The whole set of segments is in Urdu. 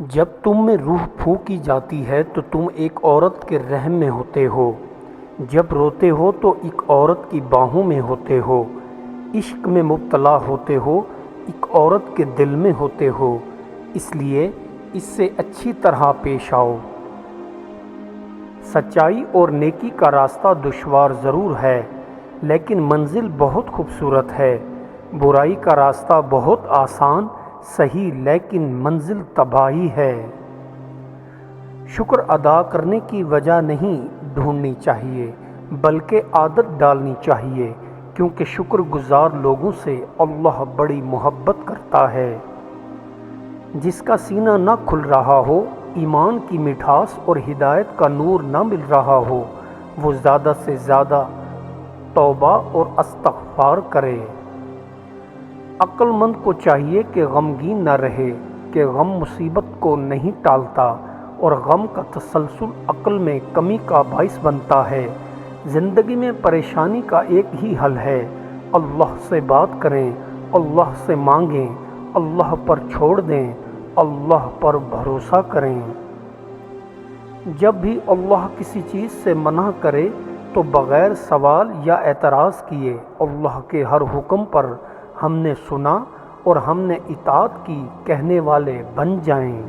جب تم میں روح پھونکی جاتی ہے تو تم ایک عورت کے رحم میں ہوتے ہو، جب روتے ہو تو ایک عورت کی باہوں میں ہوتے ہو، عشق میں مبتلا ہوتے ہو ایک عورت کے دل میں ہوتے ہو، اس لیے اس سے اچھی طرح پیش آؤ۔ سچائی اور نیکی کا راستہ دشوار ضرور ہے لیکن منزل بہت خوبصورت ہے، برائی کا راستہ بہت آسان صحیح لیکن منزل تباہی ہے۔ شکر ادا کرنے کی وجہ نہیں ڈھونڈنی چاہیے بلکہ عادت ڈالنی چاہیے، کیونکہ شکر گزار لوگوں سے اللہ بڑی محبت کرتا ہے۔ جس کا سینہ نہ کھل رہا ہو، ایمان کی مٹھاس اور ہدایت کا نور نہ مل رہا ہو، وہ زیادہ سے زیادہ توبہ اور استغفار کرے۔ عقل مند کو چاہیے کہ غمگین نہ رہے، کہ غم مصیبت کو نہیں ٹالتا اور غم کا تسلسل عقل میں کمی کا باعث بنتا ہے۔ زندگی میں پریشانی کا ایک ہی حل ہے، اللہ سے بات کریں، اللہ سے مانگیں، اللہ پر چھوڑ دیں، اللہ پر بھروسہ کریں۔ جب بھی اللہ کسی چیز سے منع کرے تو بغیر سوال یا اعتراض کیے اللہ کے ہر حکم پر ہم نے سنا اور ہم نے اطاعت کی کہنے والے بن جائیں۔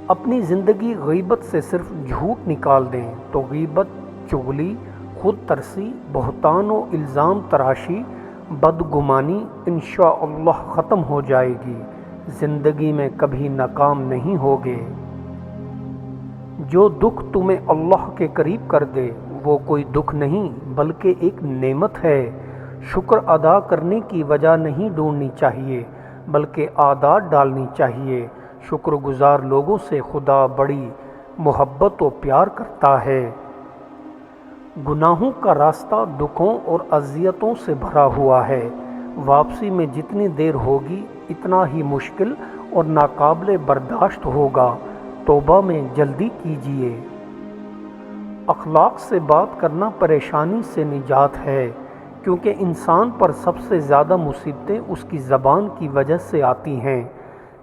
اپنی زندگی غیبت سے صرف جھوٹ نکال دیں تو غیبت، چغلی، خود ترسی، بہتان و الزام تراشی، بدگمانی انشاءاللہ ختم ہو جائے گی، زندگی میں کبھی ناکام نہیں ہوگے۔ جو دکھ تمہیں اللہ کے قریب کر دے وہ کوئی دکھ نہیں بلکہ ایک نعمت ہے۔ شکر ادا کرنے کی وجہ نہیں ڈھونڈنی چاہیے بلکہ عادات ڈالنی چاہیے۔ شکر گزار لوگوں سے خدا بڑی محبت و پیار کرتا ہے۔ گناہوں کا راستہ دکھوں اور اذیتوں سے بھرا ہوا ہے، واپسی میں جتنی دیر ہوگی اتنا ہی مشکل اور ناقابل برداشت ہوگا۔ توبہ میں جلدی کیجیے۔ اخلاق سے بات کرنا پریشانی سے نجات ہے، کیونکہ انسان پر سب سے زیادہ مصیبتیں اس کی زبان کی وجہ سے آتی ہیں۔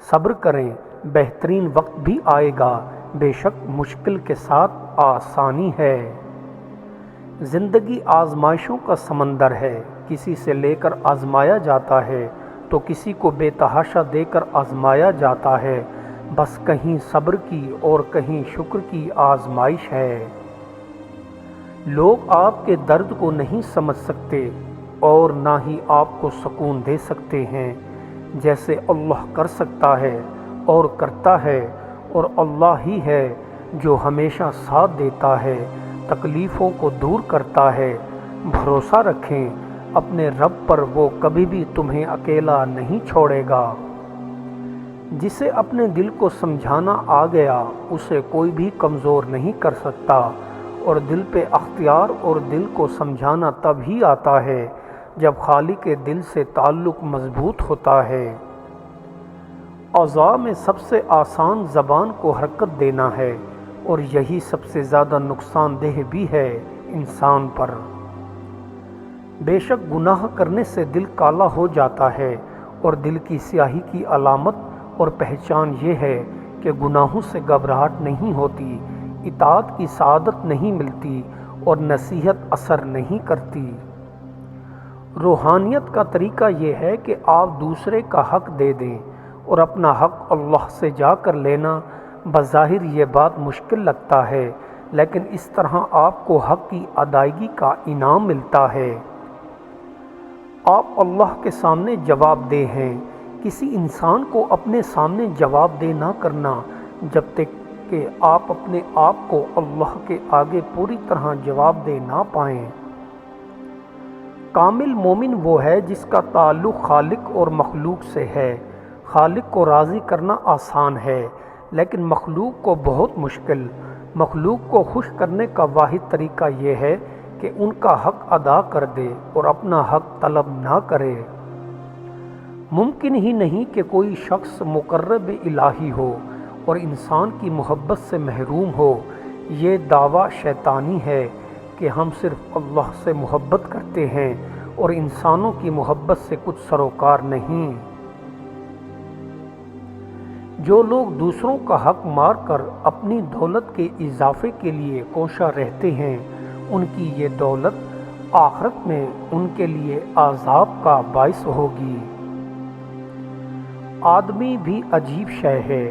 صبر کریں، بہترین وقت بھی آئے گا، بے شک مشکل کے ساتھ آسانی ہے۔ زندگی آزمائشوں کا سمندر ہے، کسی سے لے کر آزمایا جاتا ہے تو کسی کو بے تحاشا دے کر آزمایا جاتا ہے، بس کہیں صبر کی اور کہیں شکر کی آزمائش ہے۔ لوگ آپ کے درد کو نہیں سمجھ سکتے اور نہ ہی آپ کو سکون دے سکتے ہیں، جیسے اللہ کر سکتا ہے اور کرتا ہے، اور اللہ ہی ہے جو ہمیشہ ساتھ دیتا ہے، تکلیفوں کو دور کرتا ہے۔ بھروسہ رکھیں اپنے رب پر، وہ کبھی بھی تمہیں اکیلا نہیں چھوڑے گا۔ جسے اپنے دل کو سمجھانا آ گیا اسے کوئی بھی کمزور نہیں کر سکتا، اور دل پہ اختیار اور دل کو سمجھانا تب ہی آتا ہے جب خالق کے دل سے تعلق مضبوط ہوتا ہے۔ اعضاء میں سب سے آسان زبان کو حرکت دینا ہے، اور یہی سب سے زیادہ نقصان دہ بھی ہے انسان پر۔ بے شک گناہ کرنے سے دل کالا ہو جاتا ہے، اور دل کی سیاہی کی علامت اور پہچان یہ ہے کہ گناہوں سے گھبراہٹ نہیں ہوتی، اطاعت کی سعادت نہیں ملتی اور نصیحت اثر نہیں کرتی۔ روحانیت کا طریقہ یہ ہے کہ آپ دوسرے کا حق دے دیں، اور اپنا حق اللہ سے جا کر لینا۔ بظاہر یہ بات مشکل لگتا ہے، لیکن اس طرح آپ کو حق کی ادائیگی کا انعام ملتا ہے۔ آپ اللہ کے سامنے جواب دہ ہیں۔ کسی انسان کو اپنے سامنے جواب دہ نہ کرنا جب تک کہ آپ اپنے آپ کو اللہ کے آگے پوری طرح جواب دہ نہ پائیں۔ کامل مومن وہ ہے جس کا تعلق خالق اور مخلوق سے ہے۔ خالق کو راضی کرنا آسان ہے لیکن مخلوق کو بہت مشکل۔ مخلوق کو خوش کرنے کا واحد طریقہ یہ ہے کہ ان کا حق ادا کر دے اور اپنا حق طلب نہ کرے۔ ممکن ہی نہیں کہ کوئی شخص مقرب الہی ہو اور انسان کی محبت سے محروم ہو۔ یہ دعویٰ شیطانی ہے کہ ہم صرف اللہ سے محبت کرتے ہیں اور انسانوں کی محبت سے کچھ سروکار نہیں۔ جو لوگ دوسروں کا حق مار کر اپنی دولت کے اضافے کے لیے کوشاں رہتے ہیں، ان کی یہ دولت آخرت میں ان کے لیے عذاب کا باعث ہوگی۔ آدمی بھی عجیب شے ہے،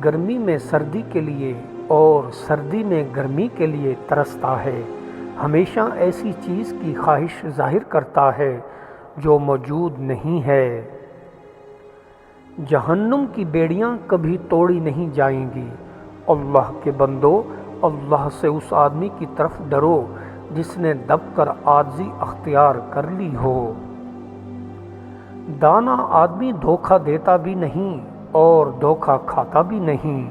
گرمی میں سردی کے لیے اور سردی میں گرمی کے لیے ترستا ہے، ہمیشہ ایسی چیز کی خواہش ظاہر کرتا ہے جو موجود نہیں ہے۔ جہنم کی بیڑیاں کبھی توڑی نہیں جائیں گی۔ اللہ کے بندو، اللہ سے اس آدمی کی طرف ڈرو جس نے دب کر عاجزی اختیار کر لی ہو۔ دانا آدمی دھوکہ دیتا بھی نہیں اور دھوکہ کھاتا بھی نہیں۔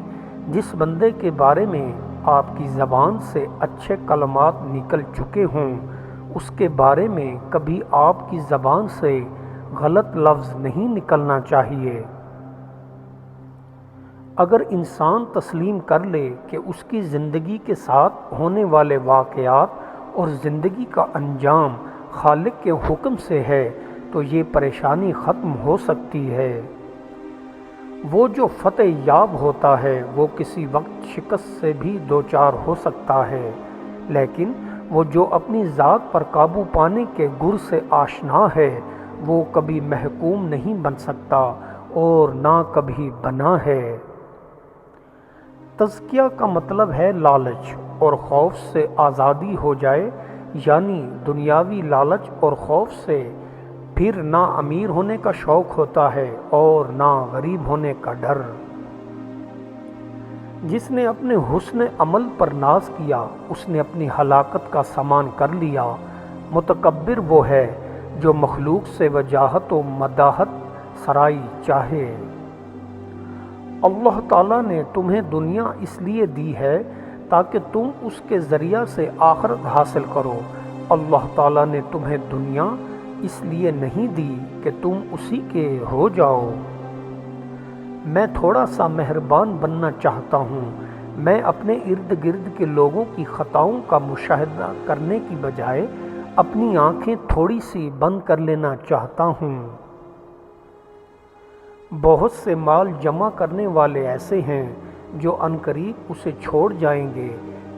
جس بندے کے بارے میں آپ کی زبان سے اچھے کلمات نکل چکے ہوں، اس کے بارے میں کبھی آپ کی زبان سے غلط لفظ نہیں نکلنا چاہیے۔ اگر انسان تسلیم کر لے کہ اس کی زندگی کے ساتھ ہونے والے واقعات اور زندگی کا انجام خالق کے حکم سے ہے تو یہ پریشانی ختم ہو سکتی ہے۔ وہ جو فتح یاب ہوتا ہے وہ کسی وقت شکست سے بھی دوچار ہو سکتا ہے، لیکن وہ جو اپنی ذات پر قابو پانے کے گر سے آشنا ہے وہ کبھی محکوم نہیں بن سکتا اور نہ کبھی بنا ہے۔ تزکیہ کا مطلب ہے لالچ اور خوف سے آزادی ہو جائے، یعنی دنیاوی لالچ اور خوف سے پھر نہ امیر ہونے کا شوق ہوتا ہے اور نہ غریب ہونے کا ڈر۔ جس نے اپنے حسن عمل پر ناز کیا اس نے اپنی ہلاکت کا سامان کر لیا۔ متکبر وہ ہے جو مخلوق سے وجاہت و مداحت سرائی چاہے۔ اللہ تعالیٰ نے تمہیں دنیا اس لیے دی ہے تاکہ تم اس کے ذریعہ سے آخرت حاصل کرو۔ اللہ تعالیٰ نے تمہیں دنیا اس لیے نہیں دی کہ تم اسی کے ہو جاؤ۔ میں تھوڑا سا مہربان بننا چاہتا ہوں۔ میں اپنے ارد گرد کے لوگوں کی خطاؤں کا مشاہدہ کرنے کی بجائے اپنی آنکھیں تھوڑی سی بند کر لینا چاہتا ہوں۔ بہت سے مال جمع کرنے والے ایسے ہیں جو عنقریب اسے چھوڑ جائیں گے۔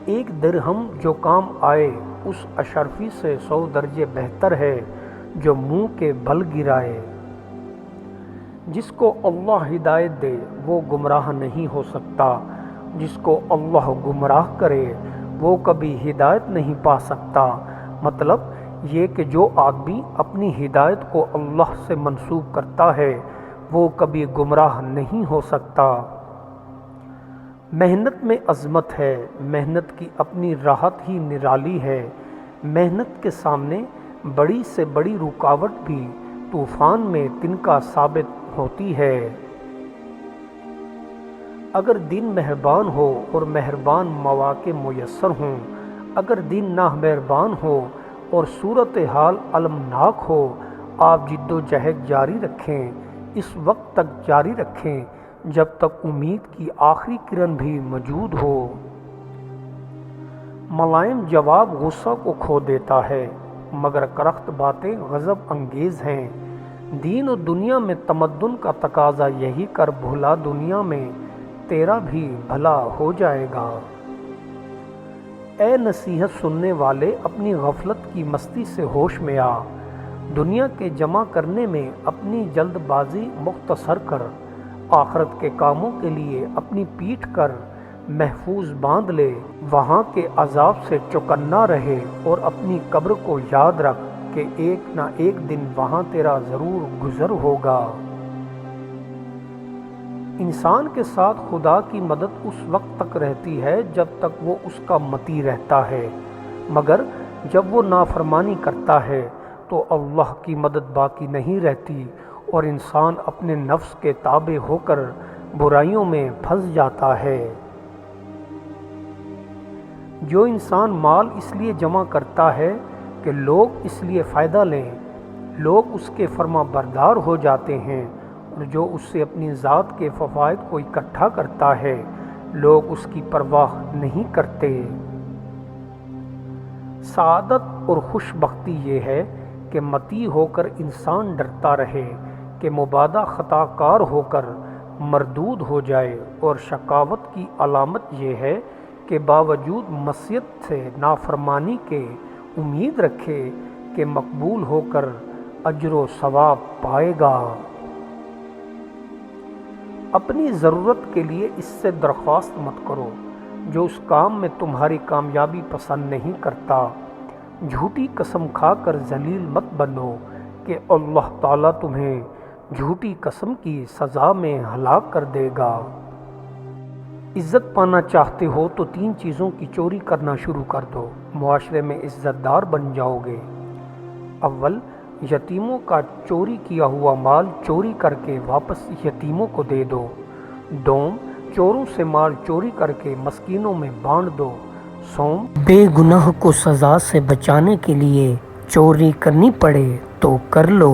ایک درہم جو کام آئے اس اشرفی سے 100 درجے بہتر ہے جو منہ کے بل گرائے۔ جس کو اللہ ہدایت دے وہ گمراہ نہیں ہو سکتا، جس کو اللہ گمراہ کرے وہ کبھی ہدایت نہیں پا سکتا۔ مطلب یہ کہ جو آدمی اپنی ہدایت کو اللہ سے منسوب کرتا ہے وہ کبھی گمراہ نہیں ہو سکتا۔ محنت میں عظمت ہے، محنت کی اپنی راحت ہی نرالی ہے۔ محنت کے سامنے بڑی سے بڑی رکاوٹ بھی طوفان میں تنکا ثابت ہوتی ہے۔ اگر دن مہربان ہو اور مہربان مواقع میسر ہوں، اگر دن نامہربان ہو اور صورتحال المناک ہو، آپ جد و جہد جاری رکھیں، اس وقت تک جاری رکھیں جب تک امید کی آخری کرن بھی موجود ہو۔ ملائم جواب غصہ کو کھو دیتا ہے مگر کرخت باتیں غضب انگیز ہیں۔ دین و دنیا میں تمدن کا تقاضا یہی کر بھلا دنیا میں تیرا بھی بھلا ہو جائے گا۔ اے نصیحت سننے والے، اپنی غفلت کی مستی سے ہوش میں آ۔ دنیا کے جمع کرنے میں اپنی جلد بازی مختصر کر، آخرت کے کاموں کے لیے اپنی پیٹھ کر محفوظ باندھ لے، وہاں کے عذاب سے چوکنا رہے اور اپنی قبر کو یاد رکھ کہ ایک نہ ایک دن وہاں تیرا ضرور گزر ہوگا۔ انسان کے ساتھ خدا کی مدد اس وقت تک رہتی ہے جب تک وہ اس کا مطیع رہتا ہے، مگر جب وہ نافرمانی کرتا ہے تو اللہ کی مدد باقی نہیں رہتی اور انسان اپنے نفس کے تابع ہو کر برائیوں میں پھنس جاتا ہے۔ جو انسان مال اس لیے جمع کرتا ہے کہ لوگ اس لیے فائدہ لیں، لوگ اس کے فرما بردار ہو جاتے ہیں، اور جو اس سے اپنی ذات کے فوائد کو اکٹھا کرتا ہے لوگ اس کی پرواہ نہیں کرتے۔ سعادت اور خوش بختی یہ ہے کہ مطیع ہو کر انسان ڈرتا رہے کہ مبادا خطا کار ہو کر مردود ہو جائے، اور شقاوت کی علامت یہ ہے کہ باوجود معصیت سے نافرمانی کے امید رکھے کہ مقبول ہو کر اجر و ثواب پائے گا۔ اپنی ضرورت کے لیے اس سے درخواست مت کرو جو اس کام میں تمہاری کامیابی پسند نہیں کرتا۔ جھوٹی قسم کھا کر ذلیل مت بنو کہ اللہ تعالیٰ تمہیں جھوٹی قسم کی سزا میں ہلاک کر دے گا۔ عزت پانا چاہتے ہو تو 3 چیزوں کی چوری کرنا شروع کر دو، معاشرے میں عزت دار بن جاؤ گے۔ اول، یتیموں کا چوری کیا ہوا مال چوری کر کے واپس یتیموں کو دے دو۔ دوم، چوروں سے مال چوری کر کے مسکینوں میں بانٹ دو۔ سوم، بے گناہ کو سزا سے بچانے کے لیے چوری کرنی پڑے تو کر لو۔